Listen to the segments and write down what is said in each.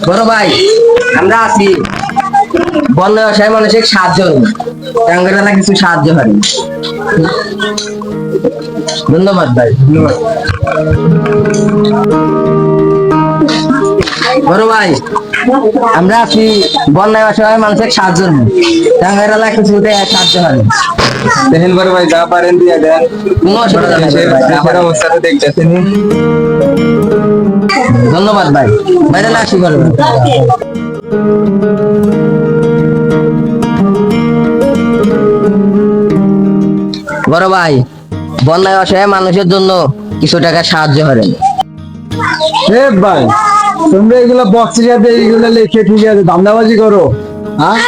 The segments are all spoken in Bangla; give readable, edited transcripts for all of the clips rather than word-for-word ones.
বড় ভাই, আমরা আছি বন্যা অসহায় মানুষের সাহায্য টাঙ্গাইলা কিছু সাহায্য হয়। ধন্যবাদ ভাই, ধন্যবাদ। বড় ভাই, আমরা আছি বন্যায় অসহায় মানুষের সাহায্য টাঙ্গাইলা কিছু সাহায্য হয়। দেখেন বড় ভাই, যা পারেন দিয়ে দেন। কোনো অসুবিধা নেই ভাই, দেশের অবস্থাটা দেখতেছেন। ধন্যবাদ ভাই, বাইরে আসি বড় ভাই। বড় ভাই, বন্যায় অসহায় মানুষের জন্য কিছু টাকা সাহায্য করেন। ভাই, তোমরা এগুলো বক্সিয়াতে এইগুলো লিখে ঠিক আছে ধান্দাবাজি করো। হ্যাঁ,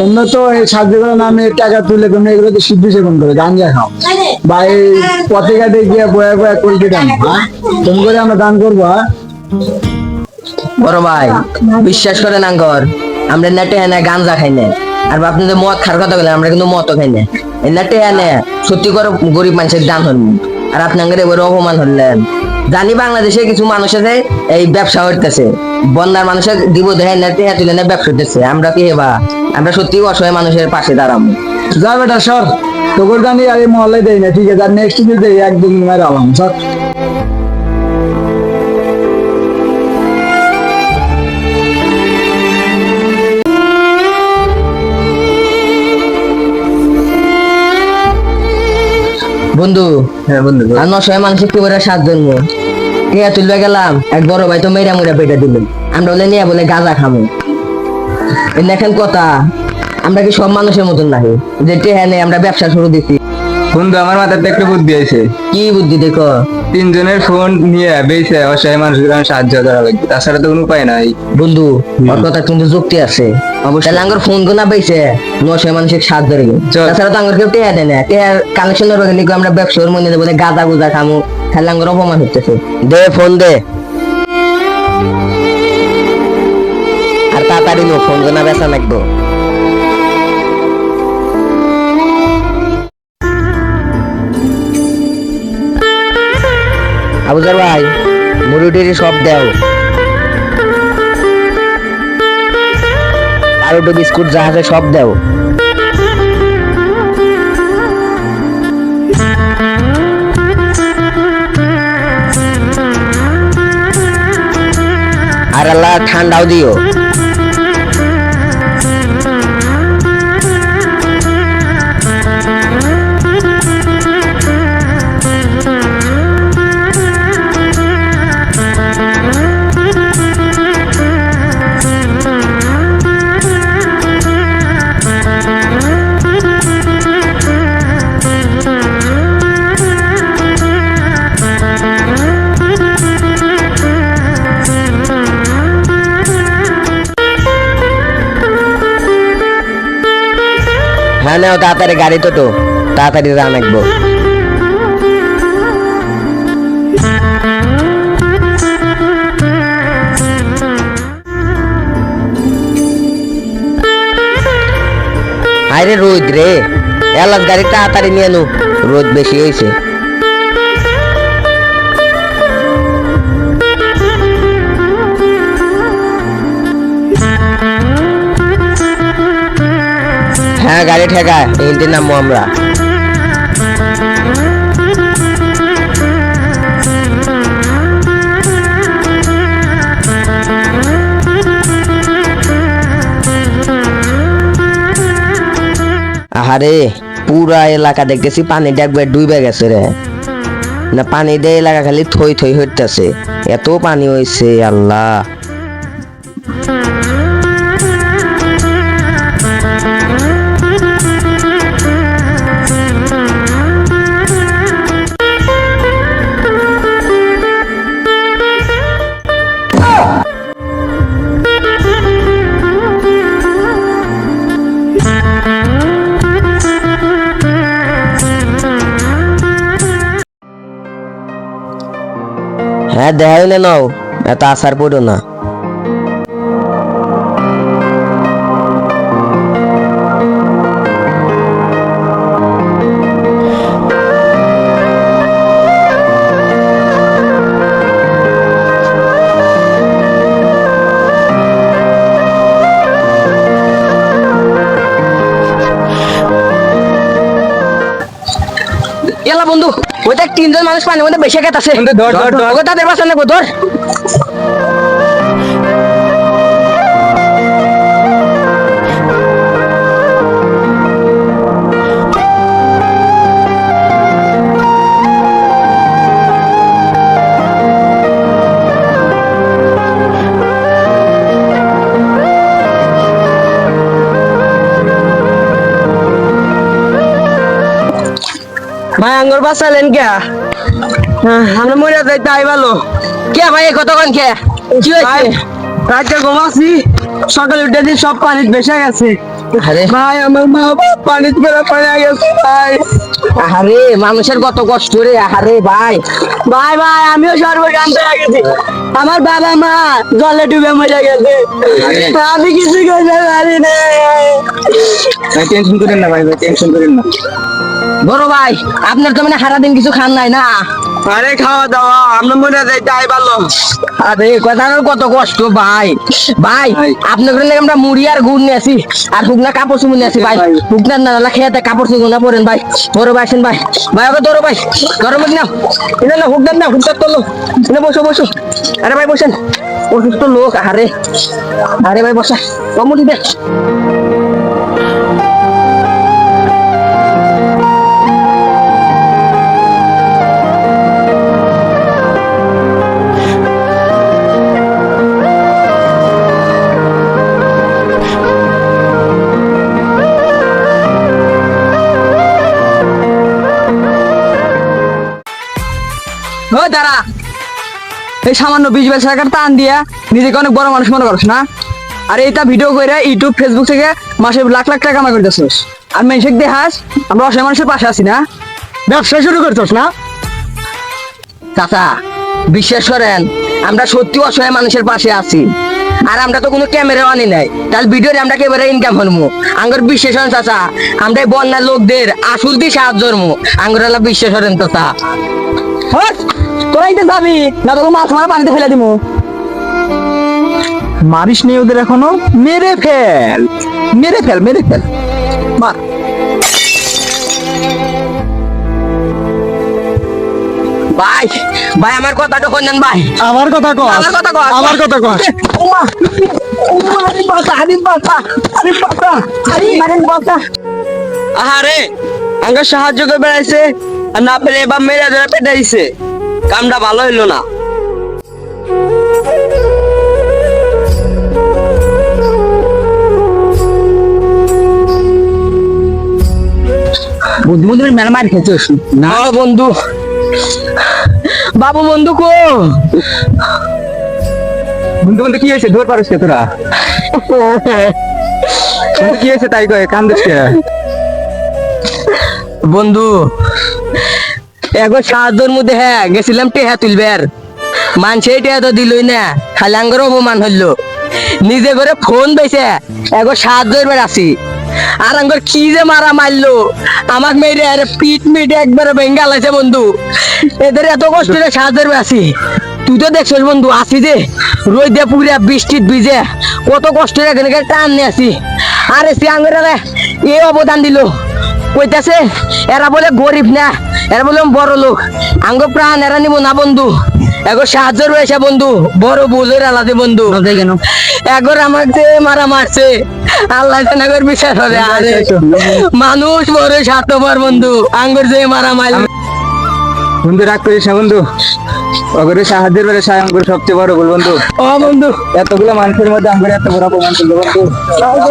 তোমরা তো এই সাহায্য করার নামে টাকা তুলে তোমরা এগুলো তো সিদ্ধি সেবন করো, গাঞ্জা খাও বা এই পথে ঘাটে গিয়ে বয়া বয়া কলকে দাম। হ্যাঁ, তুমি করে আমরা দান করবো। হ্যাঁ বড় ভাই, বিশ্বাস করেন আঙ্গর, আমরা নেটে এনে গাঞ্জা খাই না। আর আপনি যে মদ খাওয়ার কথা বলেন, আমরা কিন্তু মদও খাই না। এই নেটে এনে সত্যি করে গরিব মানুষের দান হন। আর আপনি আঙ্গের এবার অপমান হলেন। জানি বাংলাদেশে কিছু মানুষ আছে এই ব্যবসা করতেছে, বন্যার মানুষের দিব দেয় নেটে তুলে ব্যবসা করতেছে। আমরা কি হেবা, আমরা সত্যি অসহায় মানুষের পাশে দাঁড়াবো। যা বেটা সর, তোর জানি আর এই মহল্লায় দেয় না ঠিক আছে। আর নেক্সট উইকে দেয় একদম মেরে আলাম সর। বন্ধু, হ্যাঁ বন্ধু, আর অসহায় মানুষের কি করে সাহায্য করবো? টিয়া তুলবে গেলাম, এক বড় ভাই তো মেয়েরা মুড়া পেটে দিলেন। আমরা বলে নিয়ে বলে গাঁজা খাবো। দেখেন কথা, আমরা কি সব মানুষের মতন নাকি যে টেহা নেই আমরা ব্যবসা শুরু দিচ্ছি? বন্ধু আমার মাথাতে একটা বুদ্ধি আছে। কি বুদ্ধি দেখো? তিনজনের ফোন নিয়ে বেঁচে অসহায় মানুষের সাহায্য করা লাগবে, তাছাড়া তো কোনো উপায় নাই। বন্ধু, ওর কথা কিন্তু যুক্তি আছে। অবশ্যই আঙ্গর ফোন গোনা পাইছে অসহায় মানুষের সাহায্য করবে। তাছাড়া তো আঙ্গর কেউ টেহা দেয় না। টেহার কালেকশনের বাগানে আমরা ব্যবসার মনে বলে গাঁজা গুজা খামু, তাহলে আঙ্গর অপমান হচ্ছে। দে ফোন দে, আর তাড়াতাড়ি নো, ফোন গোনা বেচা লাগবো। আবুজার ভাই, মুরুটির সব দেও, আর একটু বিস্কুট যা আছে সব দেও। আর আল্লাহ ঠান্ডাও দিও। হ্যাঁ নাও তাড়াতাড়ি, গাড়ি তো তাড়াতাড়ি রান আঁকবো। আরে রোদ রে, এলাচ গাড়ি তাড়াতাড়ি নিয়ে নো, রোদ বেশি হয়েছে। হ্যাঁ গাড়ি ঠেকা, হিন্দি নামবো আমরা। আহারে, পুরা এলাকা দেখতেছি পানি একবার ডুবে গেছে রে। না পানি দিয়ে এলাকা খালি থই থই হইতেছে, এত পানি হয়েছে আল্লাহ। হ্যাঁ দেখাই না, নাও এত আসার পড়ো না। তিনজন মানুষ পানির মধ্যে বেশি গেছে ধর, ধর, ধর। ওকে তাদের বাঁচানো গো, ধর। ভাই আঙ্গুর বাঁচালেন কে? আমরা মরে যাই তাই ভালো। কে ভাই এই কতক্ষণ কে কি ভাই হয়েছে? রাতে ঘুমাচ্ছি, সকালে উঠে দিন সব পানি ভেসে গেছে। আরে ভাই আমার মা বাবা পানিতে বেড়া পড়ে গেছে ভাই। আরে মানুষের কত কষ্ট রে, আরে ভাই। ভাই ভাই আমিও সর্বশান্ত হয়ে গেছি। আমার বাবা মা জলে ডুবে মরে গেছে, আমি কিছু করতে পারি না। টেনশন করেন না ভাই, টেনশন করেন না। বড় ভাই আপনার তো মানে সারাদিন কিছু খান নাই না? আরে খাওয়া দাওয়া আমরা মরে যাই তাই ভালো। আরে কথার কত কষ্ট ভাই। ভাই ভাই। আপনার ঘরে আমরা মুড়ি আর গুড় নিয়ে আসি, আর হুকনা কাপড় চুমু নিয়ে আসি ভাই। ভাই। হুকনার নালা খেয়ে কাপড় চুমু না পরেন ভাই। বড় ভাই আসেন ভাই, ভাই ওকে ধরো ভাই, গরম নাও। এটা না হুকনার না, হুকনার তোলো। এনে বসো বসো। আরে ভাই বসেন, অসুস্থ লোক। আরে আরে ভাই বসা, কমুটি দে। ও দাঁড়া, এই সামান্য 20 টাকার টান দিয়া নিজেকে অনেক বড় মানুষ মনে করছ না? আর এইটা ভিডিও করে ইউটিউব ফেসবুক থেকে মাসে লাখ লাখ টাকা কামাই করতেছিস। আর মেনশেক দেখাস আমরা অসহায় মানুষের পাশে আছি না? ব্যবসা শুরু করছিস না? চাচা বিশ্বাস করেন, আমরা সত্যি অসহায় মানুষের পাশে আছি। আর আমরা তো কোনো ক্যামেরা আনি নাই, তাহলে ভিডিওতে আমরা কেবারে ইনকাম হলমু। আঙ্গর বিশ্বাস করেন চাচা, আমরা এই বন্যার লোকদের আসল দিয়ে সাহায্য করবো। আঙ্গর আল্লাহ বিশ্বাস করেন চাচা। হট, তোরা ইতে যাবি না? তোকে মাছ মারা পানিতে ফেলে দিব। মারিস নি ওদের এখনো? মেরে ফেল, মেরে ফেল, মেরে ফেল, মার। ভাই ভাই আমার কথাটা শুনেন ভাই। আমার কথা কর, আমার কথা কর। আমার কথা কর। উমা, উমা, আরে বাঁচা, আরে বাঁচা, আরে বাঁচা, আরে মারেন বাঁচা। আহারে আঙ্গা সাহায্য করে বেড়াইছে, আর না পেলে এবার মেরে ধরে পেটে দিছে। কামটা ভালো হইলো না। বন্ধু বন্ধু মেলা মার খেয়েছিস না বন্ধু, বাবু বন্ধু কো? বন্ধু বন্ধু কি হয়েছে, ধর পারিস কে তোরা? বন্ধু কি হয়েছে তাই কয়, কান্দিস কে? বন্ধু একবার সাহায্যের মধ্যে হ্যাঁ গেছিলাম টেহা তুলবার, মানুষে টেহা তো দিলই না, খালি আঙ্গর অপমান হইলো। নিজে করে ফোন পেয়েছে একবার সাহায্যের বের আসি, আর আঙ্গর কি যে মারা মারলো আমাক মেরে, আরে পিট মিট একবারে ভেঙ্গা লাইছে বন্ধু। এদের এত কষ্ট করে সাহায্যের বের আসি, তুই তো দেখছিস বন্ধু আসি যে রোদে পুরা বৃষ্টিত ভিজে কত কষ্ট করে এখানে টান নিয়ে আসি। আরে সে আঙ্গর এই অবদান দিল, কইতাছে এরা বলে গরিব না, এরা বলে বড় লোক, আঙ্গ প্রাণ এরা নিব না বন্ধু। এগো সাহায্য রয়েছে বন্ধু, বড় বুঝের আলাদা বন্ধু। কেন এগর আমাকে মারা মারছে, আল্লাহ জানাগর বিশ্বাস হবে। আরে মানুষ বড় স্বার্থপর বন্ধু, আঙ্গুর যে মারা মার। বন্ধু রাগ করিস না বন্ধু, অগরে সাহায্যের বেলা সাহায্য করে সবচেয়ে বড় বল বন্ধু। ও বন্ধু এতগুলো মানুষের মধ্যে আমরা এত বড় অপমান করলো বন্ধু। সাহায্য